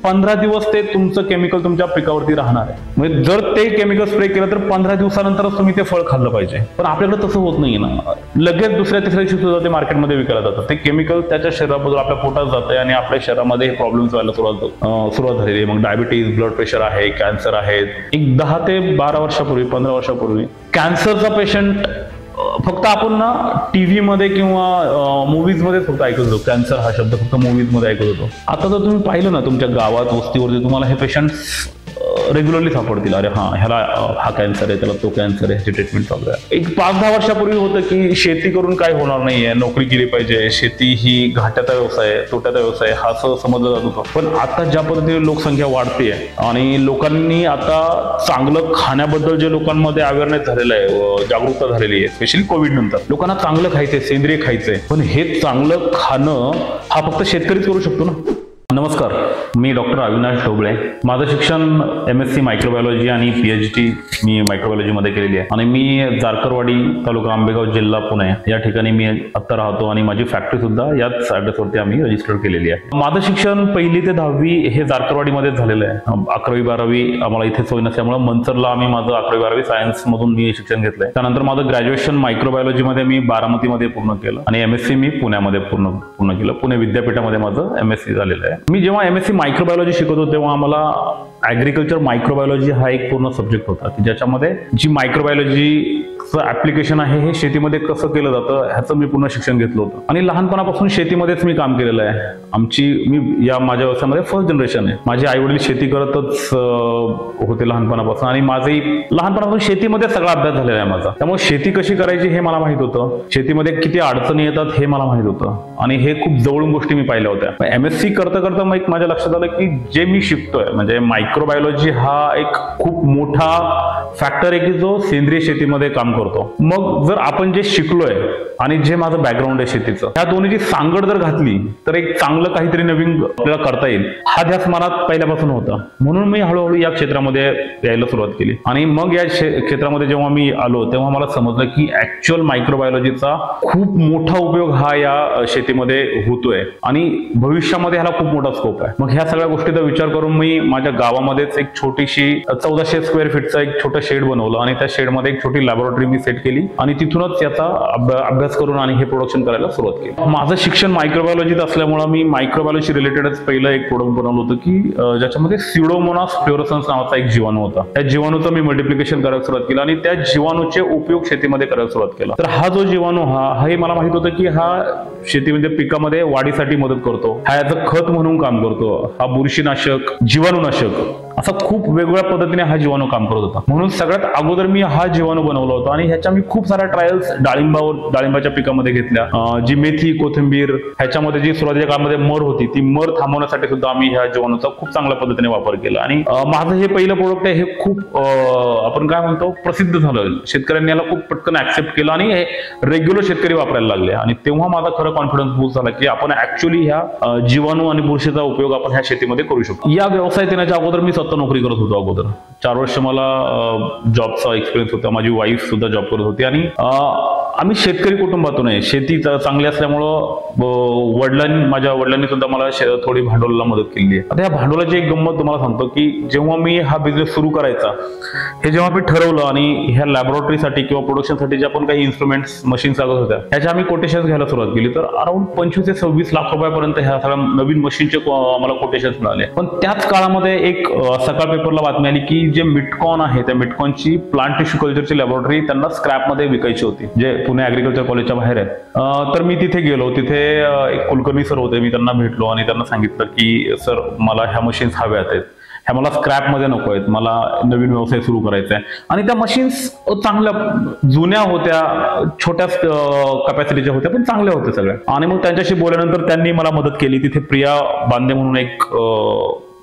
15 दिवस ते तुमचं केमिकल तुमच्या पिकावरती राहणार आहे. म्हणजे जर ते केमिकल स्प्रे केलं तर 15 दिवसानंतरच तुम्ही ते फळ खाल्लं पाहिजे. पण आपल्याकडे तसं होत नाहीये ना. लगेच दुसऱ्या तिसऱ्या दिवशी सुद्धा ते मार्केटमध्ये विकायला जातं. ते केमिकल त्याच्या शरीराबद्दल आपल्या पोटात जातंय आणि आपल्या शरीरामध्ये हे प्रॉब्लेम्स व्हायला सुरुवात झालेली आहे. मग डायबिटीज, ब्लड प्रेशर आहे, कॅन्सर आहेत. एक 10 ते 12 वर्षापूर्वी, 15 वर्षापूर्वी कॅन्सरचा पेशंट फक्त आपण ना टीव्ही मध्ये किंवा मूवीज मध्ये फक्त ऐकत होतो. कॅन्सर हा शब्द फक्त मूवीज मध्ये ऐकत होतो. आता जर तुम्ही पाहिलं ना तुमच्या गावात, वस्तीवरती तुम्हाला हे पेशंट्स रेग्युलरली सापडतील. अरे ह्याला हा कॅन्सर आहे, त्याला तो कॅन्सर आहे, ह्याची ट्रीटमेंट चालू आहे. एक 5-10 वर्षापूर्वी होतं की शेती करून काय होणार नाहीये, नोकरी केली पाहिजे, शेती ही घाट्याचा व्यवसाय आहे, तोट्याचा व्यवसाय हा असं समजलं जात होतं. पण आता ज्या पद्धतीने लोकसंख्या वाढते आणि लोकांनी आता चांगलं खाण्याबद्दल जे लोकांमध्ये अवेअरनेस झालेला आहे, जागरूकता झालेली आहे, स्पेशली कोविड नंतर लोकांना चांगलं खायचंय, सेंद्रिय खायचंय. पण हे चांगलं खाणं हा फक्त शेतकरीच करू शकतो ना. नमस्कार, मी डॉक्टर अविनाश ढोबळे. माझं शिक्षण MSc मायक्रोबायोलॉजी आणि PhD मी मायक्रोबायोलॉजीमध्ये केलेली आहे आणि मी जारकरवाडी, तालुका आंबेगाव, जिल्हा पुणे या ठिकाणी मी आता राहतो आणि माझी फॅक्टरी सुद्धा याच ॲड्रेसवरती आम्ही रजिस्टर केलेली आहे. माझं शिक्षण 1ली ते 10वी हे जारकरवाडीमध्येच झालेलं आहे. 11वी 12वी आम्हाला इथे सोय नसल्यामुळे मनसरला आम्ही माझं 11वी 12वी सायन्स मधून मी शिक्षण घेतलंय. त्यानंतर माझं ग्रॅज्युएशन मायक्रोबायोलॉजीमध्ये मी बारामतीमध्ये पूर्ण केलं आणि MSc मी पुण्यामध्ये पूर्ण केलं. पुणे विद्यापीठामध्ये माझं MSc झालेलं आहे. मी जेव्हा MSc मायक्रोबायोलॉजी शिकवतो तेव्हा आम्हाला ॲग्रिकल्चर मायक्रोबायोलॉजी हा एक पूर्ण सब्जेक्ट होता की ज्याच्यामध्ये जी मायक्रोबायोलॉजीचं ऍप्लिकेशन आहे हे शेतीमध्ये कसं केलं जातं ह्याचं मी पूर्ण शिक्षण घेतलं होतं. आणि लहानपणापासून शेतीमध्येच मी काम केलेलं आहे. मी या माझ्या व्यवसायामध्ये फर्स्ट जनरेशन आहे. माझे आई वडील शेती करतच होते लहानपणापासून आणि माझंही लहानपणापासून शेतीमध्ये सगळा अभ्यास झालेला आहे माझा. त्यामुळे शेती कशी करायची हे मला माहित होतं. शेतीमध्ये किती अडचणी येतात हे मला माहित होतं आणि हे खूप जवळून गोष्टी मी पाहिल्या होत्या. MSc करता करता मग माझ्या लक्षात आलं की जे मी शिकतोय म्हणजे मायक्रोबायोलॉजी हा एक खूप मोठा फॅक्टर आहे की जो सेंद्रिय शेतीमध्ये काम करतो. मग जर आपण जे शिकलोय आणि जे माझं बॅकग्राऊंड आहे शेतीचं, ह्या दोन्हीची सांगड जर घातली तर एक चांगलं काहीतरी नवीन आपल्याला करता येईल हा ध्यास मनात पहिल्यापासून होता. म्हणून मी हळूहळू या क्षेत्रामध्ये यायला सुरुवात केली आणि मग या क्षेत्रामध्ये जेव्हा मी आलो तेव्हा मला समजलं की ऍक्च्युअल मायक्रोबायोलॉजीचा खूप मोठा उपयोग हा या शेतीमध्ये होतोय आणि भविष्यामध्ये ह्याला खूप मोठा स्कोप आहे. मग ह्या सगळ्या गोष्टीचा विचार करून मी माझ्या गावामध्येच एक छोटीशी 1400 स्क्वेअर फीटचा एक छोटं शेड बनवलं आणि त्या शेडमध्ये एक छोटी लॅबोरेटरी मी सेट केली आणि तिथूनच याचा अभ्यास करून आणि हे प्रोडक्शन करायला सुरुवात केली. माझं शिक्षण मायक्रोबायोलॉजीत असल्यामुळे मी मायक्रोबायोलॉजी रिलेटेडच पहिलं एक प्रोडक्ट बनवलं होतं की ज्याच्यामध्ये स्युडोमोनास फ्लोरोसन्स नावाचा एक जीवाणू होता. त्या जीवाणूचं मी मल्टिप्लिकेशन करायला सुरुवात केलं आणि त्या जीवाणूचे उपयोग शेतीमध्ये करायला सुरुवात केला. तर हा जो जीवाणू हे मला माहित होतं की हा शेतीमध्ये पिकामध्ये वाढीसाठी मदत करतो, हा याचं खत म्हणून काम करतो, हा बुरशीनाशक, जीवाणूनाशक असा खूप वेगवेगळ्या पद्धतीने हा जीवाणू काम करत होता. म्हणून सगळ्यात अगोदर मी हा जीवाणू बनवला होता आणि ह्याच्या मी खूप साऱ्या ट्रायल्स डाळिंबाच्या पिकामध्ये घेतल्या. जी मेथी, कोथिंबीर ह्याच्यामध्ये जी सुरुवातीच्या काळामध्ये मर होती ती मर थांबवण्यासाठी सुद्धा आम्ही ह्या जीवाणूचा खूप चांगल्या पद्धतीने वापर केला आणि माझं हे पहिलं प्रोडक्ट आहे हे खूप आपण काय म्हणतो प्रसिद्ध झालं. शेतकऱ्यांनी याला खूप पटकन ऍक्सेप्ट केलं आणि हे रेग्युलर शेतकरी वापरायला लागले आणि तेव्हा माझा खरं कॉन्फिडन्स बूस्ट झाला की आपण ऍक्च्युअली ह्या जीवाणू आणि बुरशीचा उपयोग आपण ह्या शेतीमध्ये करू शकतो. या व्यवसायात येण्याच्या अगोदर मी स्वतः नोकरी करत होतो. अगोदर 4 वर्ष मला जॉबचा एक्सपिरियन्स होता. माझी वाईफ सुद्धा जॉब करत होती आणि आम्ही शेतकरी कुटुंबातून आहे. शेती चांगली असल्यामुळं माझ्या वडिलांनी सुद्धा मला थोडी भांडवलाला मदत केली आहे. आता या भांडवलाची एक गंमत तुम्हाला सांगतो की जेव्हा मी हा बिझनेस सुरू करायचा हे जेव्हा मी ठरवलं आणि ह्या लॅबोरेटरीसाठी किंवा प्रोडक्शनसाठी जे आपण काही इन्स्ट्रुमेंट्स मशीन्स लागत होत्या ह्याच्या आम्ही कोटेशन्स घ्यायला सुरुवात केली तर अराउंड 25 ते 26 लाख रुपयापर्यंत ह्या सगळ्या नवीन मशीनचे आम्हाला कोटेशन्स मिळाले. पण त्याच काळामध्ये एक सकाळ पेपरला बातमी आली की जे मिटकॉन आहे त्या मिटकॉनची प्लांट टिश्यू कल्चरची लॅबोरेटरी त्यांना स्क्रॅपमध्ये विकायची होती जे पुणे ऍग्रिकल्चर कॉलेजच्या बाहेर आहे. तर मी तिथे गेलो. तिथे एक कुलकर्णी सर होते. मी त्यांना भेटलो आणि त्यांना सांगितलं की सर मला ह्या मशीन्स हव्या आहेत, ह्या मला स्क्रॅपमध्ये नको आहेत, मला नवीन व्यवसाय सुरू करायचा आहे. आणि त्या मशीन्स चांगल्या जुन्या होत्या, छोट्या कॅपॅसिटीच्या होत्या पण चांगल्या होत्या सगळ्या. आणि मग त्यांच्याशी बोलल्यानंतर त्यांनी मला मदत केली. तिथे प्रिया बांदे म्हणून एक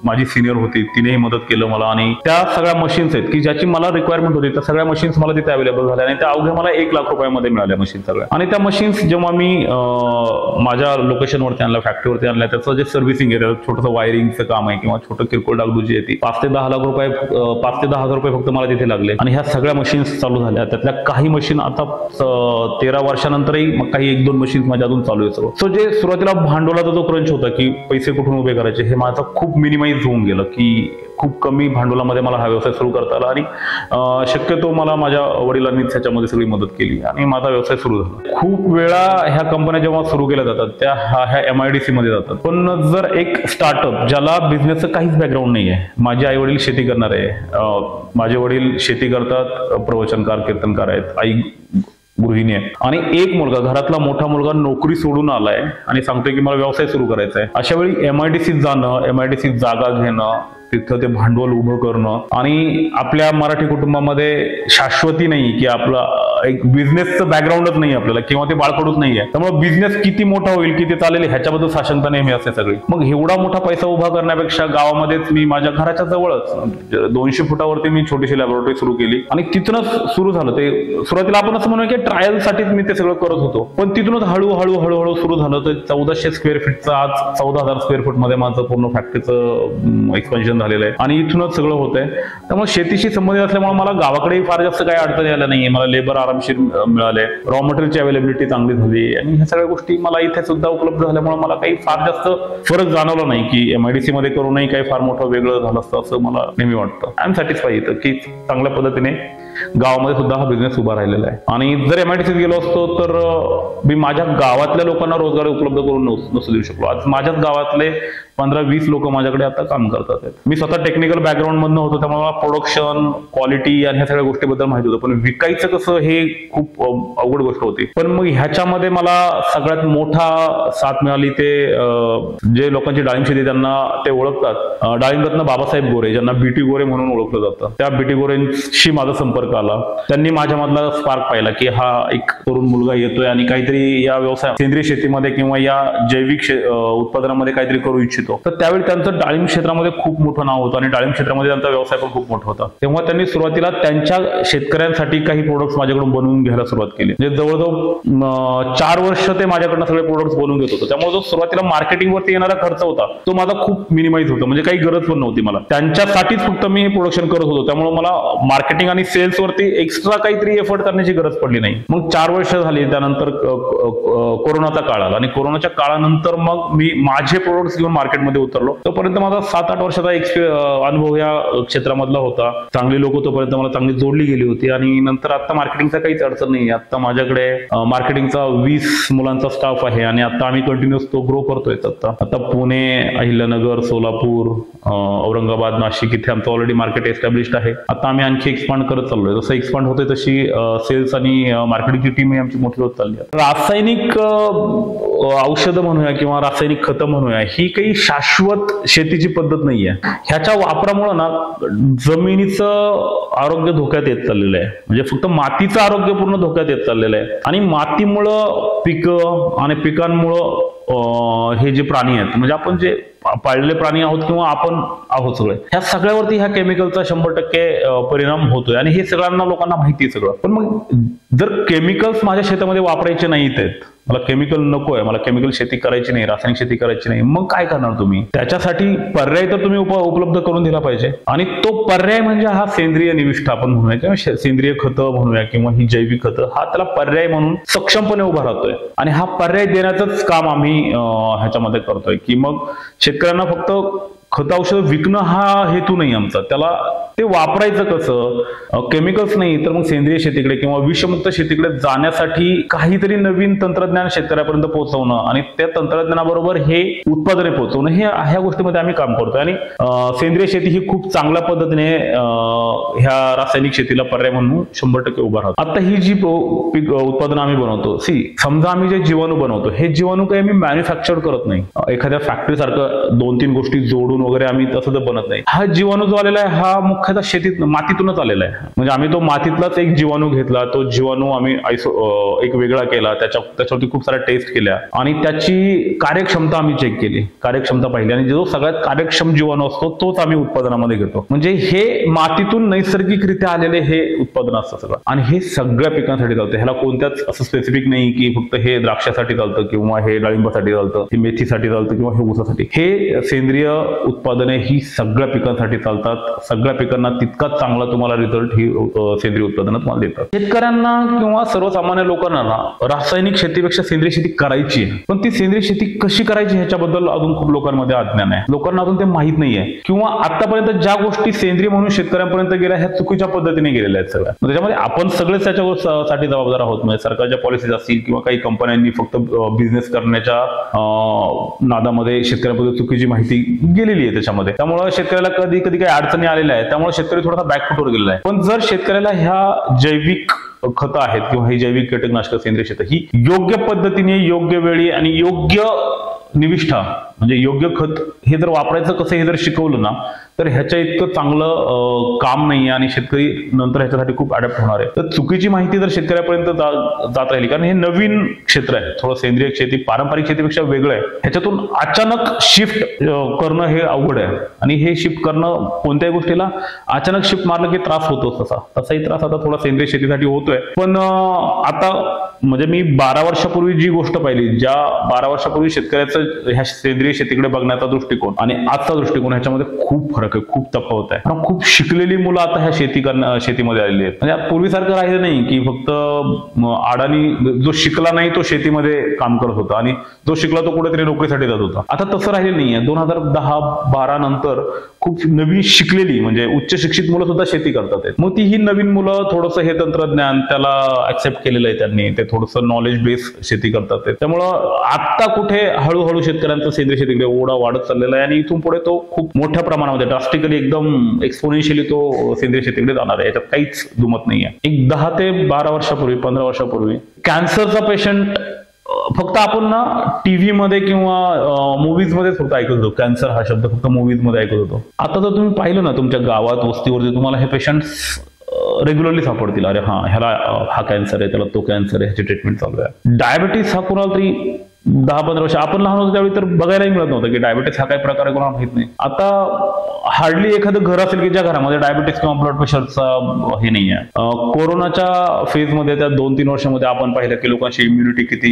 माझी सिनियर होती, तिनेही मदत केलं मला आणि त्या सगळ्या मशीन्स आहेत की ज्याची मला रिक्वायरमेंट होती त्या सगळ्या मशीन्स मला तिथे अवेलेबल झाल्या आणि त्या अवघ्या मला 1 लाख रुपयामध्ये मिळाल्या मशीन सगळ्या. आणि त्या मशीन्स जेव्हा मी माझ्या लोकेशनवरती आणल्या, फॅक्टरीवरती आणल्या, त्याचं जे सर्व्हिसिंग आहे, छोटंसं वायरिंगचं काम आहे किंवा छोटं किरकोळ डागडुजी आहे ती 5 ते 10 लाख रुपये 5 ते 10 हजार रुपये फक्त मला तिथे लागले. आणि ह्या सगळ्या मशीन्स चालू झाल्या. त्यातल्या काही मशीन आता 13 वर्षानंतरही काही 1-2 मशीन्स माझ्या अजून चालू आहे. सो जे सुरुवातीला भांडवलाचा जो क्रंच होता की पैसे कुठून उभे करायचे हे माझा खूप मिनिमाइज मिनिमाइज होऊन गेलं की खूप कमी भांडवलामध्ये मला हा व्यवसाय सुरू करता आला आणि शक्यतो मला माझ्या वडिलांनीच ह्याच्यामध्ये सगळी मदत केली आणि माझा व्यवसाय सुरू झाला. खूप वेळा ह्या कंपन्या जेव्हा सुरू केल्या जातात त्या ह्या MIDC मध्ये जातात. पण जर एक स्टार्टअप ज्याला बिझनेसचं काहीच बॅकग्राऊंड नाही आहे, माझे आई वडील शेती करणारे आहे, माझे वडील शेती करतात, प्रवचनकार कीर्तनकार आहेत, आई गृहिणी आहे आणि एक मुलगा, घरातला मोठा मुलगा नोकरी सोडून आलाय आणि सांगतोय की मला व्यवसाय सुरू करायचा आहे. अशा वेळी MIDC जाणं, MIDC जागा घेणं, तिथं ते भांडवल उभं करणं आणि आपल्या मराठी कुटुंबामध्ये शाश्वती नाही की आपला एक बिझनेसचं बॅकग्राऊंडच नाही आपल्याला किंवा ते बाळकडूच नाहीये. त्यामुळे बिझनेस किती मोठा होईल, किती चालेल ह्याच्याबद्दल साशंकता नेहमी असते सगळी. मग एवढा मोठा पैसा उभा करण्यापेक्षा गावामध्येच मी माझ्या घराच्या जवळच 200 फुटावरती मी छोटीशी लॅबोरेटरी सुरू केली आणि तिथूनच सुरू झालं. ते सुरुवातीला आपण असं म्हणूया की ट्रायल साठीच मी ते सगळं करत होतो, पण तिथूनच हळूहळू सुरू झालं. तर 1400 स्क्वेअर फीटचं आज 14,000 स्क्वेअर फूट मध्ये माझं पूर्ण फॅक्टरीचं एक्सपेन्शन झालेलं आहे आणि इथूनच सगळं होतंय. त्यामुळे शेतीशी संबंधित असल्यामुळे मला गावाकडेही फार जास्त काही अडचणी आल्या नाहीये. मला लेबर आरामशीर मिळाले, रॉ मटेरियलची अवेलेबिलिटी चांगली झाली आणि ह्या सगळ्या गोष्टी मला इथे सुद्धा उपलब्ध झाल्यामुळे मला काही फार जास्त फरक जाणवला नाही की MIDC मध्ये करूनही काही फार मोठं वेगळं झालं असतं असं मला नेहमी वाटतं. आय एम सॅटिस्फाईड इथं की चांगल्या पद्धतीने गावामध्ये सुद्धा हा बिझनेस उभा राहिलेला आहे. आणि जर MIDC गेलो असतो तर मी माझ्या गावातल्या लोकांना रोजगार उपलब्ध करून नसू देऊ शकलो. आज माझ्याच गावातले 15-20 लोक माझ्याकडे आता काम करतात. मी स्वतः टेक्निकल बॅकग्राऊंड मधनं होतो त्यामुळे मला प्रोडक्शन, क्वालिटी आणि ह्या सगळ्या गोष्टीबद्दल माहिती होतं, पण विकायचं कसं हे खूप अवघड गोष्ट होती. पण मग ह्याच्यामध्ये मला सगळ्यात मोठा साथ मिळाली ते जे लोकांची डाळिंब शेती त्यांना ते ओळखतात, डाळिंबरत्न बाबासाहेब गोरे, ज्यांना BT गोरे म्हणून ओळखलं जातं. त्या BT गोरेंशी माझा संपर्क आला. त्यांनी माझ्यामधला स्पार्क पाहिला की हा एक तरुण मुलगा येतोय आणि काहीतरी या व्यवसाय सेंद्रिय शेतीमध्ये किंवा या जैविक उत्पादनामध्ये काहीतरी करू इच्छितो. तर त्यावेळी त्यांचं डाळिंब क्षेत्रामध्ये खूप मोठं नाव होतं आणि डाळिंब क्षेत्रामध्ये त्यांचा व्यवसाय पण खूप मोठा होता. तेव्हा त्यांनी सुरुवातीला त्यांच्या शेतकऱ्यांसाठी काही प्रोडक्ट्स माझ्याकडून बनवून घ्यायला सुरुवात केली. म्हणजे जवळजवळ 4 वर्ष ते माझ्याकडनं सगळे प्रोडक्ट्स बनवून घेत होते. त्यामुळे जो सुरुवातीला मार्केटिंगवरती येणारा खर्च होता तो माझा खूप मिनिमाइज होता, म्हणजे काही गरज पण नव्हती मला. त्यांच्यासाठीच फक्त मी हे प्रोडक्शन करत होतो, त्यामुळे मला मार्केटिंग आणि सेल्स वरती एक्स्ट्रा काहीतरी एफर्ट करण्याची गरज पडली नाही. मग 4 वर्ष झाली, त्यानंतर कोरोनाचा काळ आला आणि कोरोनाच्या काळानंतर मग मी माझे प्रोडक्ट्स घेऊन मार्केटमध्ये उतरलो. तोपर्यंत माझा 7-8 वर्षाचा अनुभव या क्षेत्रामधला होता. चांगली लोक तोपर्यंत मला चांगली जोडली गेली होती आणि नंतर आता मार्केटिंगचा काहीच अडचण नाही. आता माझ्याकडे मार्केटिंगचा 20 मुलांचा स्टाफ आहे आणि आता आम्ही कंटिन्युअस तो ग्रो करतोय. आता पुणे, अहिल्यानगर, सोलापूर, औरंगाबाद, नाशिक इथे आमचं ऑलरेडी मार्केट एस्टॅब्लिश्ड आहे. आता आम्ही आणखी एक्सपांड करत चाललोय. जसं एक्सपांड होतोय तशी सेल्स आणि मार्केटिंगची टीम ही आमची मोठी होत चालली आहे. रासायनिक औषधं म्हणूया किंवा रासायनिक खतं म्हणूया, ही काही शाश्वत शेतीची पद्धत नाहीये. ह्याच्या वापरामुळे ना जमिनीचं आरोग्य धोक्यात येत चाललेलं आहे. म्हणजे फक्त मातीचं आरोग्य पूर्ण धोक्यात येत चाललेलं आहे आणि मातीमुळं पिकं आणि पिकांमुळं हे जे प्राणी आहेत, म्हणजे आपण जे पाळलेले प्राणी आहोत किंवा आपण आहोत सगळे, ह्या सगळ्यावरती ह्या केमिकलचा 100% परिणाम होतोय आणि हे सगळ्यांना लोकांना माहिती आहे सगळं. पण मग जर केमिकल्स माझ्या शेतामध्ये वापरायचे नाहीत आहेत, मला केमिकल नकोय, मला केमिकल शेती करायची नाही, रासायनिक शेती करायची नाही, मग काय करणार तुम्ही? त्याच्यासाठी पर्याय तर तुम्ही उपलब्ध करून दिला पाहिजे आणि तो पर्याय म्हणजे हा सेंद्रिय निविष्ठा आपण म्हणूया किंवा सेंद्रिय खतं म्हणूया किंवा ही जैविक खतं, हा त्याला पर्याय म्हणून सक्षमपणे उभा राहतोय आणि हा पर्याय देण्याचंच काम आम्ही ह्याच्यामध्ये करतोय की मग शेतकऱ्यांना फक्त खत औषध विकणं हा हेतू नाही आमचा, त्याला ते वापरायचं कसं, केमिकल्स नाही तर मग सेंद्रिय शेतीकडे किंवा विषमुक्त शेतीकडे जाण्यासाठी काहीतरी नवीन तंत्रज्ञान शेतकऱ्यापर्यंत पोहोचवणं आणि त्या तंत्रज्ञानाबरोबर हे उत्पादने पोहोचवणं, हे ह्या गोष्टीमध्ये आम्ही काम करतोय. आणि सेंद्रिय शेती ही खूप चांगल्या पद्धतीने ह्या रासायनिक शेतीला पर्याय म्हणून 100% उभा राहतो. आता ही जी उत्पादनं आम्ही बनवतो, समजा आम्ही जे जीवाणू बनवतो, हे जीवाणू काही आम्ही मॅन्युफॅक्चर करत नाही, एखाद्या फॅक्टरी सारखं 2-3 गोष्टी जोडून वगैरे आम्ही तसं तर बनत नाही. हा जीवाणू जो आलेला आहे हा मुख्यतः शेतीत मातीतूनच आलेला आहे. म्हणजे आम्ही तो मातीतलाच एक जीवाणू घेतला, तो जीवाणू आम्ही एक वेगळा केला, त्याच्यावरती खूप साऱ्या टेस्ट केल्या आणि त्याची कार्यक्षमता आम्ही चेक केली, कार्यक्षमता पाहिली आणि जो सगळ्यात कार्यक्षम जीवाणू असतो तोच आम्ही उत्पादनामध्ये घेतो. म्हणजे हे मातीतून नैसर्गिकरित्या आलेले हे उत्पादन असतं सगळं आणि हे सगळ्या पिकांसाठी चालतं. ह्याला कोणत्याच असं स्पेसिफिक नाही की फक्त हे द्राक्षासाठी चालतं किंवा हे डाळिंबासाठी चालतं, हे मेथीसाठी चालतं किंवा हे ऊसासाठी. हे सेंद्रिय उत्पादने ही सगळ्या पिकांसाठी चालतात. सगळ्या पिकांना तितकाच चांगला तुम्हाला रिझल्ट ही सेंद्रिय उत्पादनं तुम्हाला देतात. शेतकऱ्यांना किंवा सर्वसामान्य लोकांना ना रासायनिक शेतीपेक्षा सेंद्रिय शेती करायची आहे, पण ती सेंद्रिय शेती कशी करायची ह्याच्याबद्दल अजून खूप लोकांमध्ये अज्ञान आहे. लोकांना अजून ते माहित नाहीये, किंवा आतापर्यंत ज्या गोष्टी सेंद्रिय म्हणून शेतकऱ्यांपर्यंत गेल्या ह्या चुकीच्या पद्धतीने गेलेल्या आहेत सगळ्या. त्याच्यामध्ये आपण सगळेच त्याच्यासाठी जबाबदार आहोत. म्हणजे सरकारच्या पॉलिसीज असतील किंवा काही कंपन्यांनी फक्त बिझनेस करण्याच्या नादामध्ये शेतकऱ्यांबद्दल चुकीची माहिती गेलेली आहे त्याच्यामध्ये. त्यामुळे शेतकऱ्याला कधी कधी काही अडचणी आलेल्या आहेत. त्यामुळे शेतकरी थोडासा बॅकफुटवर गेलेला आहे. पण जर शेतकऱ्याला ह्या जैविक खतं आहेत किंवा ही जैविक कीटकनाशक सेंद्रिय शेती ही योग्य पद्धतीने योग्य वेळी आणि योग्य निविष्ठा म्हणजे योग्य खत हे जर वापरायचं कसं हे जर शिकवलं ना, तर ह्याच्या इतकं चांगलं काम नाहीये आणि शेतकरी नंतर ह्याच्यासाठी खूप अडॅप्ट होणार आहे. तर चुकीची माहिती जर शेतकऱ्यापर्यंत जात राहिली, कारण हे नवीन क्षेत्र आहे, थोडं सेंद्रिय शेती पारंपरिक शेतीपेक्षा वेगळं आहे. ह्याच्यातून अचानक शिफ्ट करणं हे अवघड आहे. आणि हे शिफ्ट करणं कोणत्याही गोष्टीला अचानक शिफ्ट मारलं की त्रास होतोच. तसाही त्रास आता थोडा सेंद्रिय शेतीसाठी होतोय. पण आता म्हणजे मी 12 वर्षापूर्वी जी गोष्ट पाहिली, ज्या 12 वर्षापूर्वी शेतकऱ्याचं ह्या सेंद्रिय शेतीकडे बघण्याचा दृष्टिकोन आणि आजचा दृष्टिकोन ह्याच्यामध्ये खूप फरक आहे, खूप तफावत आहे. कारण खूप शिकलेली मुलं आता ह्या शेतीमध्ये आलेली आहेत. म्हणजे पूर्वीसारखं राहिलं नाही की फक्त अडाणी जो शिकला नाही तो शेतीमध्ये काम करत होता आणि जो शिकला तो कुठेतरी नोकरीसाठी जात होता. आता तसं राहिलेलं नाहीये. 2010-12 नंतर खूप नवीन शिकलेली म्हणजे उच्च शिक्षित मुलं सुद्धा शेती करतात. मग ती ही नवीन मुलं थोडंसं हे तंत्रज्ञान त्याला ऍक्सेप्ट केलेलं आहे त्यांनी, ते थोडंसं नॉलेज बेस शेती करतात. त्यामुळं आता कुठे हळूहळू शेतकऱ्यांचा सेंद्रिय शेतीकडे ओढा वाढत चाललेला आहे आणि इथून पुढे तो खूप मोठ्या प्रमाणामध्ये ड्रास्टिकली एकदम एक्सपोनेन्शियली तो सेंद्रिय शेतीकडे जाणार आहे. याच्यात काहीच दुमत नाहीये. एक 10 ते 12 वर्षापूर्वी 15 वर्षापूर्वी कॅन्सरचा पेशंट फक्त आपण ना टीव्ही मध्ये किंवा मूवीज मध्ये फक्त ऐकत होतो. कॅन्सर हा शब्द फक्त मूवीज मध्ये ऐकत होतो. आता जर तुम्ही पाहिलं ना तुमच्या गावात वस्तीवरती तुम्हाला हे पेशंट्स रेग्युलरली सापडतील. अरे ह्याला हा कॅन्सर आहे, त्याला तो कॅन्सर आहे, ह्याची ट्रीटमेंट चालू आहे. डायबिटीस हा कोणाला तरी 10-15 वर्ष आपण लहान होतो त्यावेळी तर बघायलाही मिळत नव्हतं की डायबिटीस हा काही प्रकार आहे, कोणाला माहित नाही. आता हार्डली एखादं घर असेल की ज्या घरामध्ये डायबिटीस किंवा ब्लड प्रेशरचा हे नाही आहे. कोरोनाच्या फेज मध्ये त्या 2-3 वर्षामध्ये आपण पाहिलं की लोकांची इम्युनिटी किती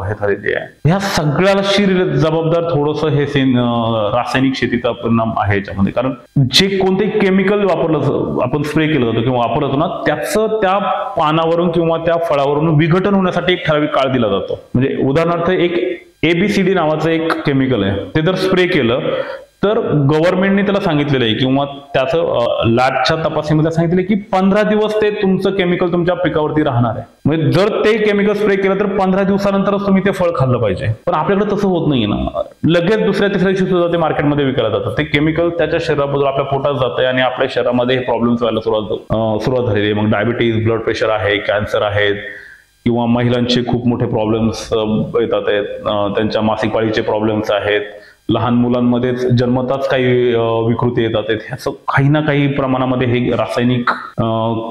हे झालेली आहे. ह्या सगळ्याशी जबाबदार थोडंसं हे रासायनिक शेतीचा परिणाम आहे याच्यामध्ये. कारण जे कोणतेही केमिकल वापरलं आपण स्प्रे केलं जातं किंवा वापरतो ना, त्याचं त्या पानावरून किंवा त्या फळावरून विघटन होण्यासाठी एक ठराविक काळ दिला जातो. म्हणजे उदाहरणार्थ एक ABCD नावाचं एक केमिकल आहे, ते जर स्प्रे केलं तर गव्हर्नमेंटने त्याला सांगितलेलं आहे किंवा त्याचं लॅबच्या तपासणीमध्ये सांगितलं की 15 दिवस ते तुमचं केमिकल तुमच्या पिकावरती राहणार आहे. म्हणजे जर ते केमिकल स्प्रे केलं तर 15 दिवसानंतरच तुम्ही ते फळ खाल्लं पाहिजे. पण आपल्याकडे तसं होत नाहीये ना. लगेच दुसऱ्या तिसऱ्या दिवशी सुद्धा ते मार्केटमध्ये विकायला जातं. ते केमिकल त्याच्या शरीराबद्दल आपल्या पोटात जातंय आणि आपल्या शरीरामध्ये हे प्रॉब्लेम्स व्हायला सुरुवात झालेली आहे. मग डायबिटीज, ब्लड प्रेशर आहे, कॅन्सर आहेत किंवा महिलांचे खूप मोठे प्रॉब्लेम्स येतात आहेत, त्यांच्या मासिक पाळीचे प्रॉब्लेम्स आहेत, लहान मुलांमध्येच जन्मताच काही विकृती येतात. ह्याचं काही ना काही प्रमाणामध्ये हे रासायनिक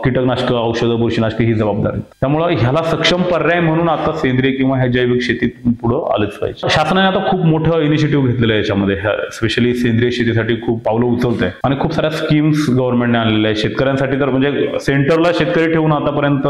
कीटकनाशक, औषधं, बुरशीनाशक ही जबाबदार आहेत. त्यामुळे ह्याला सक्षम पर्याय म्हणून आता सेंद्रिय किंवा ह्या जैविक शेतीत पुढे आलंच पाहिजे. शासनाने आता खूप मोठं इनिशिएटिव्ह घेतलेलं आहे याच्यामध्ये. स्पेशली सेंद्रिय शेतीसाठी खूप पावलं उचलत आहे आणि खूप साऱ्या स्कीम्स गव्हर्नमेंटने आणलेल्या आहेत शेतकऱ्यांसाठी. तर म्हणजे सेंटरला शेतकरी ठेवून आतापर्यंत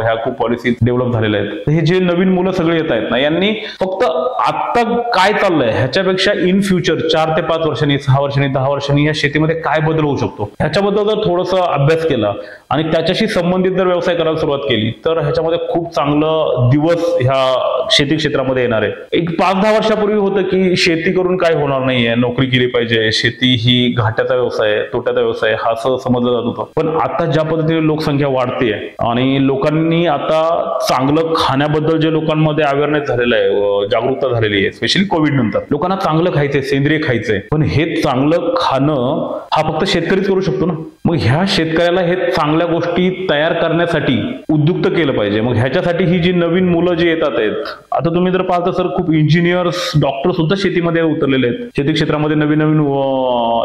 ह्या खूप पॉलिसी डेव्हलप झालेल्या आहेत. हे जे नवीन मुलं सगळे येत आहेत ना, यांनी फक्त आता काय चाललंय ह्याच्यापेक्षा इन फ्युचर 4 ते 5 वर्षांनी, 6 वर्षांनी, 10 वर्षांनी या शेतीमध्ये काय बदल होऊ शकतो ह्याच्याबद्दल जर थोडंसं अभ्यास केला आणि त्याच्याशी संबंधित जर व्यवसाय करायला सुरुवात केली तर ह्याच्यामध्ये खूप चांगलं दिवस ह्या शेती क्षेत्रामध्ये येणार आहे. एक 5-10 वर्षापूर्वी होतं की शेती करून काय होणार नाहीये, नोकरी केली पाहिजे, शेती ही घाट्याचा व्यवसाय आहे, तोट्याचा व्यवसाय हा असं समजलं जात होतं. पण आता ज्या पद्धतीने लोकसंख्या वाढते आणि लोकांनी आता चांगलं खाण्याबद्दल जे लोकांमध्ये अवेअरनेस झालेला आहे, जागरूकता झालेली आहे, स्पेशली कोविड नंतर लोकांना चांगलं खायचंय, सेंद्रिय खायचंय. पण हे चांगलं खाणं हा फक्त शेतकरीच करू शकतो ना. मग ह्या शेतकऱ्याला हे चांगल्या गोष्टी तयार करण्यासाठी उद्युक्त केलं पाहिजे. मग ह्याच्यासाठी ही जी नवीन मुलं जी येतात आहेत, आता तुम्ही जर पाहता सर खूप इंजिनियर्स, डॉक्टर सुद्धा शेतीमध्ये उतरलेले आहेत. शेती क्षेत्रामध्ये नवीन नवीन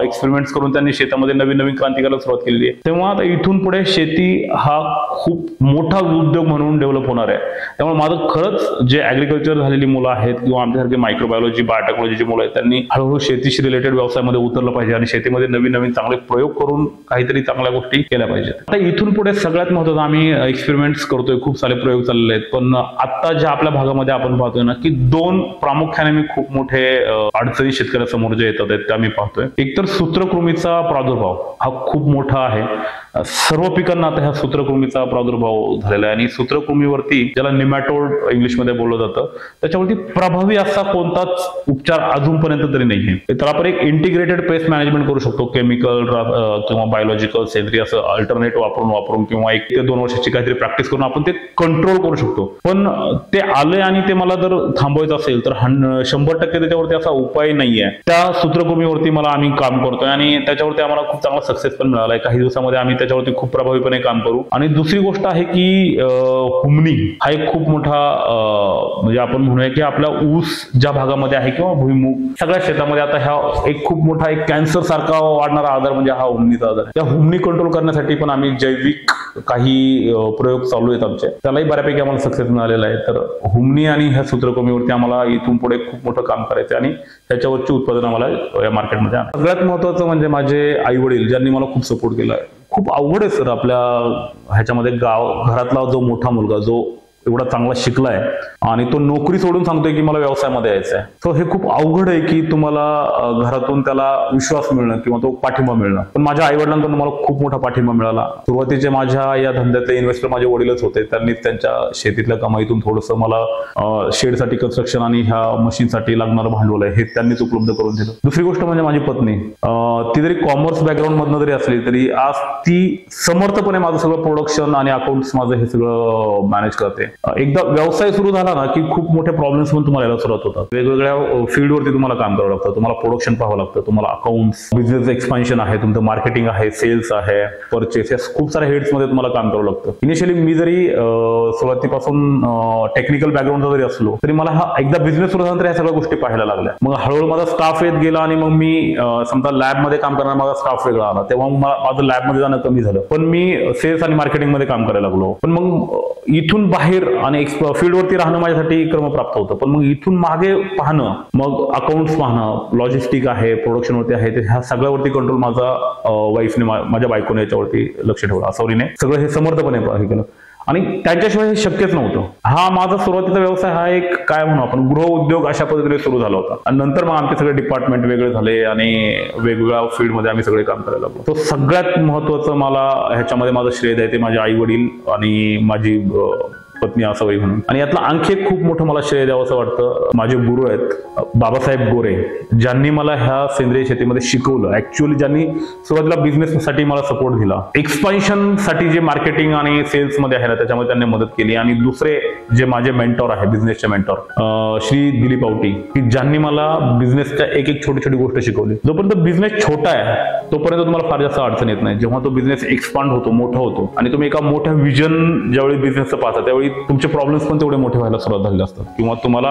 एक्सपेरिमेंट्स करून त्यांनी शेतामध्ये नवीन नवीन क्रांती करायला सुरुवात केलेली आहे. तेव्हा आता इथून पुढे शेती हा खूप मोठा उद्योग म्हणून डेव्हलप होणार आहे. त्यामुळे माझं खरंच जे ऍग्रिकल्चर झालेली मुलं आहेत किंवा आमच्यासारखे मायक्रोबायोलॉजी, बायोटेक्नॉलॉजीची मुलं आहेत, त्यांनी हळूहळू शेतीशी रिलेटेड व्यवसायामध्ये उतरलं पाहिजे आणि शेतीमध्ये नवीन नवीन चांगले प्रयोग करून काहीतरी चांगल्या गोष्टी केल्या पाहिजेत. आता इथून पुढे सगळ्यात महत्त्वाचं आम्ही एक्सपेरिमेंट्स करतोय, खूप सारे प्रयोग चाललेले आहेत. पण आता ज्या आपल्या भागामध्ये आपण पाहतोय ना की दोन प्रामुख्याने मी खूप मोठे अडचणी शेतकऱ्यासमोर जे येतात ते आम्ही पाहतोय. एक तर सूत्रकृमीचा प्रादुर्भाव हा खूप मोठा आहे. सर्व पिकांना आता ह्या सूत्रकृमीचा प्रादुर्भाव झालेला आहे आणि सूत्रकृमीवरती ज्याला निमॅटोड इंग्लिशमध्ये बोललं जातं त्याच्यावरती प्रभावी असा कोणताच उपचार अजूनपर्यंत तरी नाहीये. तर आपण एक इंटिग्रेटेड पेस्ट मॅनेजमेंट करू शकतो, केमिकल किंवा बायोलॉजिकल सेंद्रिय असं अल्टरनेट वापरून किंवा 1 ते 2 वर्षाची काहीतरी प्रॅक्टिस करून आपण ते कंट्रोल करू शकतो. पण ते आलंय आणि ते मला जर थांबवायचं असेल तर 100% त्याच्यावरती असा उपाय नाहीये. त्या सूत्रकृमीवरती आम्ही काम करतोय आणि त्याच्यावरती आम्हाला खूप चांगला सक्सेस पण मिळालाय. काही दिवसामध्ये आम्ही त्याच्यावरती खूप प्रभावीपणे काम करू. आणि दुसरी गोष्ट आहे की हुमणी हा एक खूप मोठा म्हणजे आपण म्हणूया की आपला ऊस ज्या भागामध्ये आहे किंवा भुईमुग सगळ्या शेतामध्ये आता ह्या एक खूप मोठा एक कॅन्सर सारखा वाढणारा आजार म्हणजे हा हुमणीचा आजार. त्या हुमणी कंट्रोल करण्यासाठी पण आम्ही जैविक काही प्रयोग चालू आहेत आमचे, त्यालाही बऱ्यापैकी आम्हाला सक्सेस मिळालेला आहे. तर हुमणी आणि ह्या सूत्रकृमीवरती आम्हाला इथून पुढे खूप मोठं काम करायचं आणि त्याच्यावरची उत्पादन आम्हाला या मार्केटमध्ये आणा. सगळ्यात महत्वाचं म्हणजे माझे आई वडील ज्यांनी मला खूप सपोर्ट केला. खूप अवघड आहे सर आपल्या ह्याच्यामध्ये घरातला जो मोठा मुलगा जो एवढा चांगला शिकलाय आणि तो नोकरी सोडून सांगतोय की मला व्यवसायामध्ये यायचंय. सो हे खूप अवघड आहे की तुम्हाला घरातून त्याला विश्वास मिळणं किंवा तो पाठिंबा मिळणं. पण माझ्या आई वडिलांकडून मला खूप मोठा पाठिंबा मिळाला. सुरुवातीचे माझ्या या धंद्यातले इन्व्हेस्टर माझे वडीलच होते. त्यांनी त्यांच्या शेतीतल्या कमाईतून थोडंसं मला शेडसाठी कन्स्ट्रक्शन आणि ह्या मशीनसाठी लागणारं भांडवल आहे हे त्यांनीच उपलब्ध करून दिलं. दुसरी गोष्ट म्हणजे माझी पत्नी, ती जरी कॉमर्स बॅकग्राऊंड मधनं जरी असली तरी आज ती समर्थपणे माझं सगळं प्रोडक्शन आणि अकाउंट्स माझं हे सगळं मॅनेज करते. एकदा व्यवसाय सुरू झाला ना की खूप मोठे प्रॉब्लेम्स पण तुम्हाला यायला सुरुवात होतात. वेगवेगळ्या फील्डवरती तुम्हाला काम करावं लागतं, तुम्हाला प्रोडक्शन पाहावं लागतं, तुम्हाला अकाउंट्स, बिझनेस एक्सपान्शन आहे, तुमचं मार्केटिंग आहे, सेल्स आहे, परचेस, या खूप साऱ्या हेड्स मध्ये तुम्हाला काम करावं लागतं. इनिशियली मी जरी सुरुवातीपासून टेक्निकल बॅकग्राऊंड जरी असलो तरी मला हा एकदा बिझनेस सुरू झाल्यानंतर ह्या सगळ्या गोष्टी पाहायला लागल्या. मग हळूहळू माझा स्टाफ येत गेला आणि मग मी समजा लॅबमध्ये काम करणारा माझा स्टाफ वेगळा आला, तेव्हा माझं लॅबमध्ये जाणं कमी झालं. पण मी सेल्स आणि मार्केटिंग मध्ये काम करायला लागलो. पण मग इथून बाहेर आणि फील्डवरती राहणं माझ्यासाठी क्रमप्राप्त होतं. पण मग इथून मागे पाहणं, मग अकाउंट्स पाहणं, लॉजिस्टिक आहे, प्रोडक्शनवरती आहे, ह्या सगळ्यावरती कंट्रोल माझा वाईफने, माझ्या बायकोने याच्यावरती लक्ष ठेवलं. सॉरीने सगळं हे समर्थपणे हे केलं आणि त्यांच्याशिवाय हे शक्यच नव्हतं. हा माझा सुरुवातीचा व्यवसाय हा एक काय म्हणू आपण गृह उद्योग अशा पद्धतीने सुरू झाला होता आणि नंतर मग आमचे सगळे डिपार्टमेंट वेगळे झाले आणि वेगवेगळ्या फील्डमध्ये आम्ही सगळे काम करायला लागलो. तो सगळ्यात महत्वाचं मला ह्याच्यामध्ये माझं श्रेय द्यायचे माझे आई वडील आणि माझी पत्नी असावी म्हणून. आणि यातलं आणखी एक खूप मोठं मला श्रेय द्यावं असं वाटतं, माझे गुरु आहेत बाबासाहेब गोरे, ज्यांनी मला ह्या सेंद्रिय शेतीमध्ये शिकवलं. ऍक्च्युअली ज्यांनी सुरुवातीला बिझनेससाठी मला सपोर्ट दिला, एक्सपान्शन साठी जे मार्केटिंग आणि सेल्स मध्ये आहे ना त्याच्यामध्ये त्यांनी मदत केली. आणि दुसरे जे माझे मेंटॉर आहे, बिझनेसचे मेंटॉर श्री दिलीप आवटी, की ज्यांनी मला बिझनेसच्या एक एक छोटी छोटी गोष्ट शिकवली. जोपर्यंत बिझनेस छोटा आहे तोपर्यंत तुम्हाला फार जास्त अडचण येत नाही. जेव्हा तो बिझनेस एक्सपांड होतो, मोठा होतो आणि तुम्ही एका मोठ्या विजन ज्यावेळी बिझनेसचं पाहता त्यावेळी तुमचे प्रॉब्लेम्स पण तेवढे मोठे व्हायला सुरुवात झालेले असतात किंवा तुम्हाला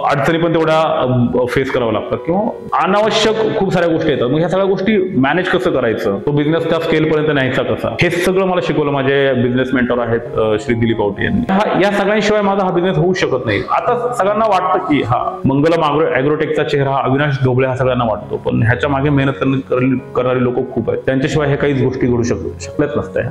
अडचणी पण तेवढ्या फेस कराव्या लागतात किंवा अनावश्यक खूप साऱ्या गोष्टी येतात. मग ह्या सगळ्या गोष्टी मॅनेज कसं करायचं, तो बिझनेस त्या स्केल पर्यंत न्यायचा कसा, हे सगळं मला शिकवलं माझे बिझनेस मेंटर आहेत श्री दिलीप आवटी यांनी. या सगळ्यांशिवाय माझा हा बिझनेस होऊ शकत नाही. आता सगळ्यांना वाटतं की हा मंगलम ॲग्रोटेकचा चेहरा अविनाश ढोबळे हा सगळ्यांना वाटतो, पण ह्याच्या मागे मेहनत करणारी लोक खूप आहेत. त्यांच्याशिवाय हे काहीच गोष्टी घडू शकल्याच नसत्या.